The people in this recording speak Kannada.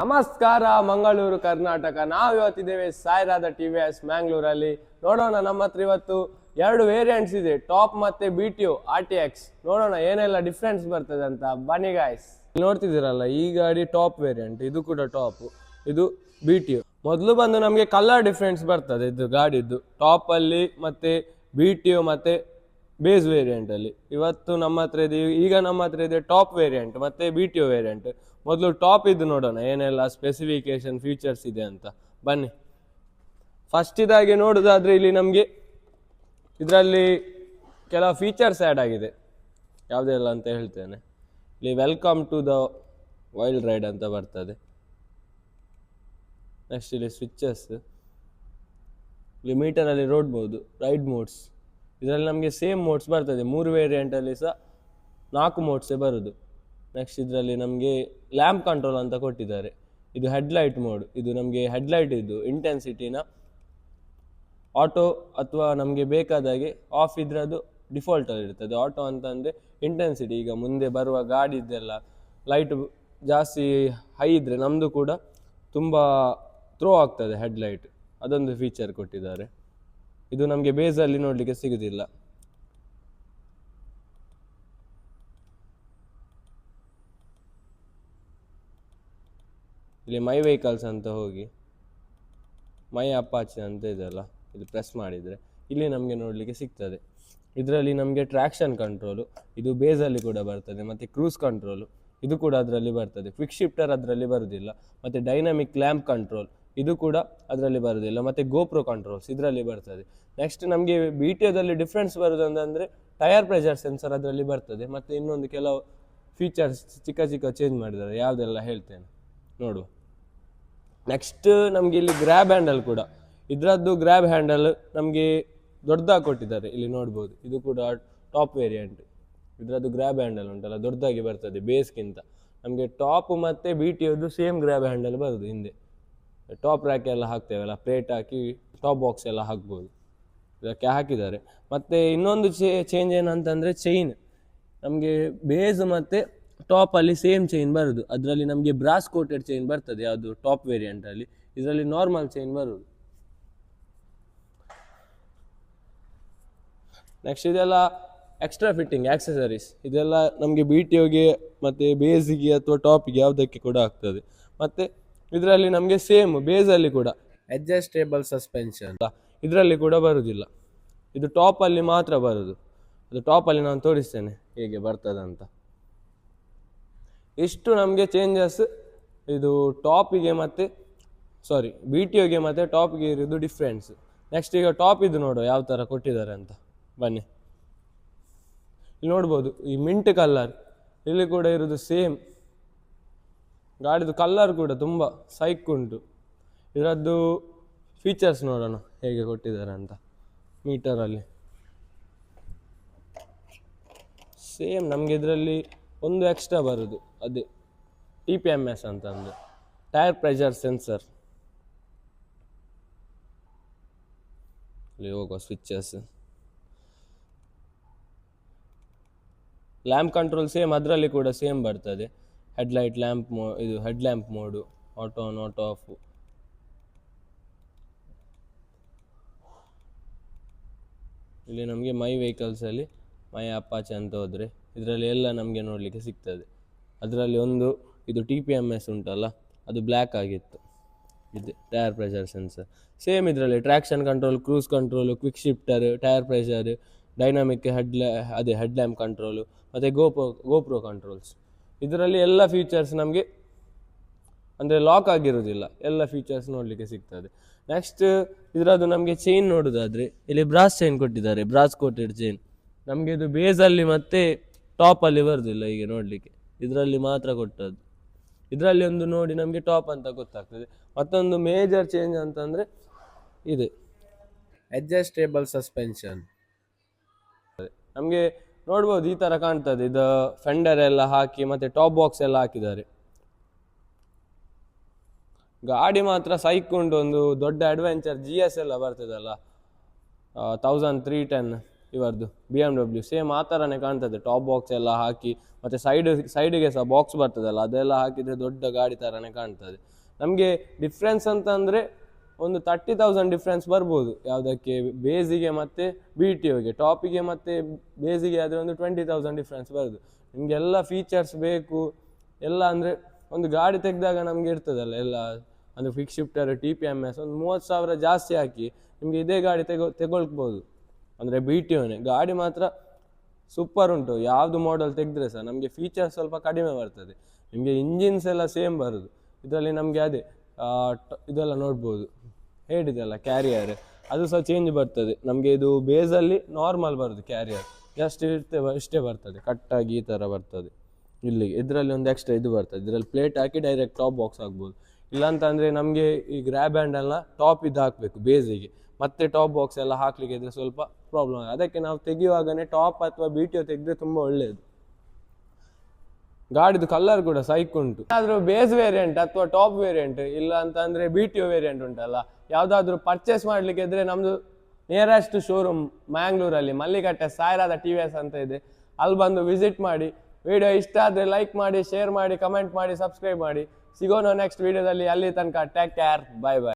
ನಮಸ್ಕಾರ ಮಂಗಳೂರು ಕರ್ನಾಟಕ. ನಾವು ಇವತ್ತಿದ್ದೇವೆ ಸಾಯಿರಾದ TVS ಮ್ಯಾಂಗ್ಳೂರಲ್ಲಿ. ನೋಡೋಣ, ನಮ್ಮ ಹತ್ರ ಇವತ್ತು ಎರಡು ವೇರಿಯಂಟ್ಸ್ ಇದೆ, ಟಾಪ್ ಮತ್ತೆ BTO RTX. ನೋಡೋಣ ಏನೆಲ್ಲ ಡಿಫ್ರೆನ್ಸ್ ಬರ್ತದೆ ಅಂತ. ಬನ್ನಿ ಗಾಯ್ಸ್. ನೋಡ್ತಿದ್ದೀರಲ್ಲ, ಈ ಗಾಡಿ ಟಾಪ್ ವೇರಿಯಂಟ್, ಇದು ಕೂಡ ಟಾಪ್, ಇದು BTO. ಮೊದಲು ಬಂದು ನಮಗೆ ಕಲರ್ ಡಿಫ್ರೆನ್ಸ್ ಬರ್ತದೆ ಇದು ಗಾಡಿದ್ದು, ಟಾಪ್ ಅಲ್ಲಿ ಮತ್ತೆ BTO ಮತ್ತೆ ಬೇಸ್ ವೇರಿಯಂಟ್ ಅಲ್ಲಿ. ಇವತ್ತು ನಮ್ಮ ಹತ್ರ ಇದೆ, ಈಗ ನಮ್ಮ ಹತ್ರ ಇದೆ ಟಾಪ್ ವೇರಿಯಂಟ್ ಮತ್ತೆ BTO ವೇರಿಯಂಟ್. ಮೊದಲು ಟಾಪ್ ಇದು ನೋಡೋಣ ಏನೆಲ್ಲ ಸ್ಪೆಸಿಫಿಕೇಶನ್ ಫೀಚರ್ಸ್ ಇದೆ ಅಂತ. ಬನ್ನಿ. ಫಸ್ಟ್ ಇದಾಗಿ ನೋಡೋದಾದ್ರೆ ಇಲ್ಲಿ ನಮಗೆ ಇದರಲ್ಲಿ ಕೆಲವು ಫೀಚರ್ಸ್ ಆ್ಯಡ್ ಆಗಿದೆ. ಯಾವುದೆಲ್ಲ ಅಂತ ಹೇಳ್ತೇನೆ. ಇಲ್ಲಿ welcome to the wild ride ಅಂತ ಬರ್ತದೆ. ನೆಕ್ಸ್ಟ್ ಇಲ್ಲಿ ಸ್ವಿಚಸ್, ಇಲ್ಲಿ ಮೀಟರಲ್ಲಿ ರೈಡ್ ಮೋಡ್ಸ್. ಇದರಲ್ಲಿ ನಮಗೆ ಸೇಮ್ ಮೋಡ್ಸ್ ಬರ್ತದೆ, 3 ವೇರಿಯಂಟಲ್ಲಿ ಸಹ 4 ಮೋಡ್ಸೇ ಬರೋದು. ನೆಕ್ಸ್ಟ್ ಇದರಲ್ಲಿ ನಮಗೆ ಲ್ಯಾಂಪ್ ಕಂಟ್ರೋಲ್ ಅಂತ ಕೊಟ್ಟಿದ್ದಾರೆ. ಇದು ಹೆಡ್ಲೈಟ್ ಮೋಡ್. ಇದು ನಮಗೆ ಹೆಡ್ಲೈಟ್ ಇದು ಇಂಟೆನ್ಸಿಟಿನ ಆಟೋ ಅಥವಾ ನಮಗೆ ಬೇಕಾದಾಗೆ ಆಫ್ ಇದ್ರದ್ದು ಡಿಫಾಲ್ಟಲ್ಲಿ ಇರ್ತದೆ. ಆಟೋ ಅಂತಂದರೆ ಇಂಟೆನ್ಸಿಟಿ, ಈಗ ಮುಂದೆ ಬರುವ ಗಾಡಿದ್ದೆಲ್ಲ ಲೈಟ್ ಜಾಸ್ತಿ ಹೈ ಇದ್ದರೆ ನಮ್ಮದು ಕೂಡ ತುಂಬ ಥ್ರೋ ಆಗ್ತದೆ ಹೆಡ್ಲೈಟ್, ಅದೊಂದು ಫೀಚರ್ ಕೊಟ್ಟಿದ್ದಾರೆ. ಇದು ನಮಗೆ ಬೇಸಲ್ಲಿ ನೋಡಲಿಕ್ಕೆ ಸಿಗೋದಿಲ್ಲ. ಇಲ್ಲಿ ಮೈ ವೆಹಿಕಲ್ಸ್ ಅಂತ ಹೋಗಿ ಮೈ ಅಪಾಚೆ ಅಂತ ಇದೆಲ್ಲ, ಇದು ಪ್ರೆಸ್ ಮಾಡಿದರೆ ಇಲ್ಲಿ ನಮಗೆ ನೋಡಲಿಕ್ಕೆ ಸಿಗ್ತದೆ. ಇದರಲ್ಲಿ ನಮಗೆ ಟ್ರ್ಯಾಕ್ಷನ್ ಕಂಟ್ರೋಲು ಇದು ಬೇಸಲ್ಲಿ ಕೂಡ ಬರ್ತದೆ, ಮತ್ತು ಕ್ರೂಸ್ ಕಂಟ್ರೋಲು ಇದು ಕೂಡ ಅದರಲ್ಲಿ ಬರ್ತದೆ. ಕ್ವಿಕ್ ಶಿಫ್ಟರ್ ಅದರಲ್ಲಿ ಬರೋದಿಲ್ಲ, ಮತ್ತು ಡೈನಾಮಿಕ್ ಲ್ಯಾಂಪ್ ಕಂಟ್ರೋಲ್ ಇದು ಕೂಡ ಅದರಲ್ಲಿ ಬರೋದಿಲ್ಲ, ಮತ್ತು ಗೋಪ್ರೋ ಕಂಟ್ರೋಲ್ಸ್ ಇದರಲ್ಲಿ ಬರ್ತದೆ. ನೆಕ್ಸ್ಟ್ ನಮಗೆ BTOದಲ್ಲಿ ಡಿಫ್ರೆನ್ಸ್ ಬರೋದಂದರೆ ಟೈರ್ ಪ್ರೆಷರ್ ಸೆನ್ಸರ್ ಅದರಲ್ಲಿ ಬರ್ತದೆ, ಮತ್ತು ಇನ್ನೊಂದು ಕೆಲವು ಫೀಚರ್ಸ್ ಚಿಕ್ಕ ಚಿಕ್ಕ ಚೇಂಜ್ ಮಾಡಿದ್ದಾರೆ. ಯಾವುದೆಲ್ಲ ಹೇಳ್ತೇನೆ ನೋಡುವ. ನೆಕ್ಸ್ಟ್ ನಮಗೆ ಇಲ್ಲಿ ಗ್ರ್ಯಾಬ್ ಹ್ಯಾಂಡಲ್ ಕೂಡ, ಇದರದ್ದು ಗ್ರ್ಯಾಬ್ ಹ್ಯಾಂಡಲ್ ನಮಗೆ ದೊಡ್ಡದಾಗಿ ಕೊಟ್ಟಿದ್ದಾರೆ, ಇಲ್ಲಿ ನೋಡ್ಬೋದು. ಇದು ಕೂಡ ಟಾಪ್ ವೇರಿಯಂಟ್. ಇದರದ್ದು ಗ್ರ್ಯಾಬ್ ಹ್ಯಾಂಡಲ್ ಉಂಟಲ್ಲ ದೊಡ್ಡದಾಗಿ ಬರ್ತದೆ ಬೇಸ್ಗಿಂತ. ನಮಗೆ ಟಾಪ್ ಮತ್ತು BTOದು ಸೇಮ್ ಗ್ರ್ಯಾಬ್ ಹ್ಯಾಂಡಲ್ ಬರೋದು. ಹಿಂದೆ ಟಾಪ್ ರ್ಯಾಕ್ ಎಲ್ಲ ಹಾಕ್ತೇವಲ್ಲ, ಪ್ಲೇಟ್ ಹಾಕಿ ಟಾಪ್ ಬಾಕ್ಸ್ ಎಲ್ಲ ಹಾಕ್ಬೋದು, ಇದಕ್ಕೆ ಹಾಕಿದ್ದಾರೆ. ಮತ್ತು ಇನ್ನೊಂದು ಚೇಂಜ್ ಏನಂತಂದರೆ ಚೈನ್. ನಮಗೆ ಬೇಸ್ ಮತ್ತು ಟಾಪಲ್ಲಿ ಸೇಮ್ ಚೈನ್ ಬರೋದು. ಅದರಲ್ಲಿ ನಮಗೆ ಬ್ರಾಸ್ ಕೋಟೆಡ್ ಚೈನ್ ಬರ್ತದೆ ಯಾವುದು ಟಾಪ್ ವೇರಿಯಂಟಲ್ಲಿ, ಇದರಲ್ಲಿ ನಾರ್ಮಲ್ ಚೈನ್ ಬರೋದು. ನೆಕ್ಸ್ಟ್ ಇದೆಲ್ಲ ಎಕ್ಸ್ಟ್ರಾ ಫಿಟ್ಟಿಂಗ್ ಆಕ್ಸೆಸರೀಸ್, ಇದೆಲ್ಲ ನಮಗೆ BTOಗೆ ಮತ್ತು ಬೇಸಿಗೆ ಅಥವಾ ಟಾಪಿಗೆ ಯಾವುದಕ್ಕೆ ಕೂಡ ಆಗ್ತದೆ. ಮತ್ತು ಇದರಲ್ಲಿ ನಮಗೆ ಸೇಮ್ ಬೇಸಲ್ಲಿ ಕೂಡ ಅಡ್ಜಸ್ಟೇಬಲ್ ಸಸ್ಪೆನ್ಷನ್ ಇದರಲ್ಲಿ ಕೂಡ ಬರುವುದಿಲ್ಲ, ಇದು ಟಾಪಲ್ಲಿ ಮಾತ್ರ ಬರೋದು. ಅದು ಟಾಪಲ್ಲಿ ನಾನು ತೋರಿಸ್ತೇನೆ ಹೇಗೆ ಬರ್ತದಂತ. ಇಷ್ಟು ನಮಗೆ ಚೇಂಜಸ್ ಇದು ಟಾಪಿಗೆ ಮತ್ತು BTOಗೆ ಮತ್ತು ಟಾಪಿಗೆ ಇರೋದು ಡಿಫ್ರೆನ್ಸ್. ನೆಕ್ಸ್ಟ್ ಈಗ ಟಾಪ್ ಇದು ನೋಡುವ ಯಾವ ಥರ ಕೊಟ್ಟಿದ್ದಾರೆ ಅಂತ. ಬನ್ನಿ. ಇಲ್ಲಿ ನೋಡ್ಬೋದು ಈ ಮಿಂಟ್ ಕಲರ್, ಇಲ್ಲಿ ಕೂಡ ಇರೋದು ಸೇಮ್. ಗಾಡಿದು ಕಲರ್ ಕೂಡ ತುಂಬ ಸೈಕ್ ಉಂಟು. ಇದರದ್ದು ಫೀಚರ್ಸ್ ನೋಡೋಣ ಹೇಗೆ ಕೊಟ್ಟಿದ್ದಾರೆ ಅಂತ. ಮೀಟರಲ್ಲಿ ಸೇಮ್ ನಮಗೆ ಇದರಲ್ಲಿ ಒಂದು ಎಕ್ಸ್ಟ್ರಾ ಬರೋದು, ಅದೇ TPMS ಅಂತಂದು ಟೈರ್ ಪ್ರೆಷರ್ ಸೆನ್ಸರ್. ಇಲ್ಲಿ ಹೋಗುವ ಸ್ವಿಚಸ್, ಲ್ಯಾಂಪ್ ಕಂಟ್ರೋಲ್ ಸೇಮ್ ಅದರಲ್ಲಿ ಕೂಡ ಸೇಮ್ ಬರ್ತದೆ. ಹೆಡ್ಲೈಟ್ ಲ್ಯಾಂಪ್ ಇದು head lamp mode, auto on auto of. ಇಲ್ಲಿ ನಮಗೆ ಮೈ ವೆಹಿಕಲ್ಸಲ್ಲಿ ಮೈ ಅಪಾಚೆ ಅಂತ ಹೋದರೆ ಇದರಲ್ಲಿ ಎಲ್ಲ ನಮಗೆ ನೋಡಲಿಕ್ಕೆ ಸಿಗ್ತದೆ. ಅದರಲ್ಲಿ ಒಂದು ಇದು TPMS ಉಂಟಲ್ಲ, ಅದು ಬ್ಲ್ಯಾಕ್ ಆಗಿತ್ತು. ಇದು ಟೈರ್ ಪ್ರೆಷರ್ ಸೆನ್ಸರ್ ಸೇಮ್ ಇದರಲ್ಲಿ traction control, cruise control, quick shifter, tyre pressure, dynamic head lamp control, ಮತ್ತು ಗೋಪ್ರೋ ಕಂಟ್ರೋಲ್ಸ್. ಇದರಲ್ಲಿ ಎಲ್ಲ ಫೀಚರ್ಸ್ ನಮಗೆ ಅಂದರೆ ಲಾಕ್ ಆಗಿರೋದಿಲ್ಲ, ಎಲ್ಲ ಫೀಚರ್ಸ್ ನೋಡಲಿಕ್ಕೆ ಸಿಗ್ತದೆ. ನೆಕ್ಸ್ಟ್ ಇದರದ್ದು ನಮಗೆ ಚೈನ್ ನೋಡೋದಾದರೆ ಇಲ್ಲಿ ಬ್ರಾಸ್ ಚೈನ್ ಕೊಟ್ಟಿದ್ದಾರೆ, ಬ್ರಾಸ್ ಕೋಟೆಡ್ ಚೈನ್. ನಮಗೆ ಇದು ಬೇಸಲ್ಲಿ ಮತ್ತು ಟಾಪಲ್ಲಿ ಬರೋದಿಲ್ಲ ಹೀಗೆ ನೋಡಲಿಕ್ಕೆ, ಇದರಲ್ಲಿ ಮಾತ್ರ ಕೊಟ್ಟದ್ದು. ಇದರಲ್ಲಿ ಒಂದು ನೋಡಿ ನಮಗೆ ಟಾಪ್ ಅಂತ ಗೊತ್ತಾಗ್ತದೆ. ಮತ್ತೊಂದು ಮೇಜರ್ ಚೇಂಜ್ ಅಂತಂದರೆ ಇದೆ ಅಡ್ಜಸ್ಟೇಬಲ್ ಸಸ್ಪೆನ್ಷನ್. ನಮಗೆ ನೋಡ್ಬೋದು ಈ ಥರ ಕಾಣ್ತದೆ. ಇದು ಫೆಂಡರ್ ಎಲ್ಲ ಹಾಕಿ ಮತ್ತು ಟಾಪ್ ಬಾಕ್ಸ್ ಎಲ್ಲ ಹಾಕಿದ್ದಾರೆ. ಗಾಡಿ ಮಾತ್ರ ಸೈಕ್ ಉಂಟು. ಒಂದು ದೊಡ್ಡ ಅಡ್ವೆಂಚರ್ GS ಎಲ್ಲ ಬರ್ತದಲ್ಲ 1310, ಇವರದ್ದು BMW ಸೇಮ್ ಆ ಥರನೇ ಕಾಣ್ತದೆ, ಟಾಪ್ ಬಾಕ್ಸ್ ಎಲ್ಲ ಹಾಕಿ ಮತ್ತು ಸೈಡಿಗೆ ಸಹ ಬಾಕ್ಸ್ ಬರ್ತದಲ್ಲ ಅದೆಲ್ಲ ಹಾಕಿದರೆ ದೊಡ್ಡ ಗಾಡಿ ಥರನೇ ಕಾಣ್ತದೆ. ನಮಗೆ ಡಿಫ್ರೆನ್ಸ್ ಅಂತ ಅಂದರೆ ಒಂದು 30,000 ಡಿಫ್ರೆನ್ಸ್ ಬರ್ಬೋದು ಯಾವುದಕ್ಕೆ, ಬೇಸಿಗೆ ಮತ್ತು BTOಗೆ. ಟಾಪಿಗೆ ಮತ್ತು ಬೇಸಿಗೆ ಆದರೆ ಒಂದು 20,000 ಡಿಫ್ರೆನ್ಸ್ ಬರೋದು. ನಿಮಗೆಲ್ಲ ಫೀಚರ್ಸ್ ಬೇಕು ಎಲ್ಲ ಅಂದರೆ ಒಂದು ಗಾಡಿ ತೆಗೆದಾಗ ನಮಗೆ ಇರ್ತದಲ್ಲ ಎಲ್ಲ, ಅಂದರೆ ಫಿಕ್ಸ್ ಶಿಫ್ಟರ್, TPMS ಒಂದು 30,000 ಜಾಸ್ತಿ ಹಾಕಿ ನಿಮಗೆ ಇದೇ ಗಾಡಿ ತೆಗೊಳ್ಬೋದು. ಅಂದರೆ BTOನೇ ಗಾಡಿ ಮಾತ್ರ ಸೂಪರ್ ಉಂಟು. ಯಾವುದು ಮಾಡೆಲ್ ತೆಗೆದ್ರೆ ಸಹ ನಮಗೆ ಫೀಚರ್ಸ್ ಸ್ವಲ್ಪ ಕಡಿಮೆ ಬರ್ತದೆ. ನಿಮಗೆ ಇಂಜಿನ್ಸ್ ಎಲ್ಲ ಸೇಮ್ ಬರೋದು. ಇದರಲ್ಲಿ ನಮಗೆ ಅದೇ ಇದೆಲ್ಲ ನೋಡ್ಬೋದು, ಹೇಳಿದೆಲ್ಲ ಕ್ಯಾರಿಯರ್ ಅದು ಸಹ ಚೇಂಜ್ ಬರ್ತದೆ. ನಮಗೆ ಇದು ಬೇಸಲ್ಲಿ ನಾರ್ಮಲ್ ಬರೋದು ಕ್ಯಾರಿಯರ್ ಜಸ್ಟ್ ಇಷ್ಟೇ ಬರ್ತದೆ, ಕಟ್ಟಾಗಿ ಈ ಥರ ಬರ್ತದೆ ಇಲ್ಲಿಗೆ. ಇದರಲ್ಲಿ ಒಂದು ಎಕ್ಸ್ಟ್ರಾ ಇದು ಬರ್ತದೆ, ಇದರಲ್ಲಿ ಪ್ಲೇಟ್ ಹಾಕಿ ಡೈರೆಕ್ಟ್ ಟಾಪ್ ಬಾಕ್ಸ್ ಆಗ್ಬೋದು. ಇಲ್ಲಾಂತಂದರೆ ನಮಗೆ ಈ ಗ್ರ್ಯಾಬ್ ಹ್ಯಾಂಡಲ್ನ ಟಾಪ್ ಇದು ಹಾಕಬೇಕು ಬೇಸಿಗೆ, ಮತ್ತೆ ಟಾಪ್ ಬಾಕ್ಸ್ ಎಲ್ಲ ಹಾಕ್ಲಿಕ್ಕೆ ಇದ್ರೆ ಸ್ವಲ್ಪ ಪ್ರಾಬ್ಲಮ್. ಅದಕ್ಕೆ ನಾವು ತೆಗೆಯುವಾಗನೇ ಟಾಪ್ ಅಥವಾ BTO ತೆಗೆದ್ರೆ ತುಂಬ ಒಳ್ಳೆಯದು. ಗಾಡಿದು ಕಲರ್ ಕೂಡ ಸೈಕ್ ಉಂಟು. ಏನಾದರೂ ಬೇಸ್ ವೇರಿಯಂಟ್ ಅಥವಾ ಟಾಪ್ ವೇರಿಯಂಟ್ ಇಲ್ಲ ಅಂತಂದರೆ BTO ವೇರಿಯಂಟ್ ಉಂಟಲ್ಲ, ಯಾವುದಾದ್ರೂ ಪರ್ಚೇಸ್ ಮಾಡಲಿಕ್ಕೆ ಇದ್ದರೆ ನಮ್ಮದು ನಿಯರೆಸ್ಟ್ ಶೋರೂಮ್ ಮ್ಯಾಂಗ್ಳೂರಲ್ಲಿ ಮಲ್ಲಿಕಟ್ಟೆ ಸಾಯಿರಾದ TVS ಅಂತ ಇದೆ, ಅಲ್ಲಿ ಬಂದು ವಿಸಿಟ್ ಮಾಡಿ. ವಿಡಿಯೋ ಇಷ್ಟ ಆದರೆ ಲೈಕ್ ಮಾಡಿ, ಶೇರ್ ಮಾಡಿ, ಕಮೆಂಟ್ ಮಾಡಿ, ಸಬ್ಸ್ಕ್ರೈಬ್ ಮಾಡಿ. ಸಿಗೋಣ ನೆಕ್ಸ್ಟ್ ವಿಡಿಯೋದಲ್ಲಿ. ಅಲ್ಲಿ ತನಕ ಟೇಕ್ ಕೇರ್, ಬಾಯ್ ಬಾಯ್.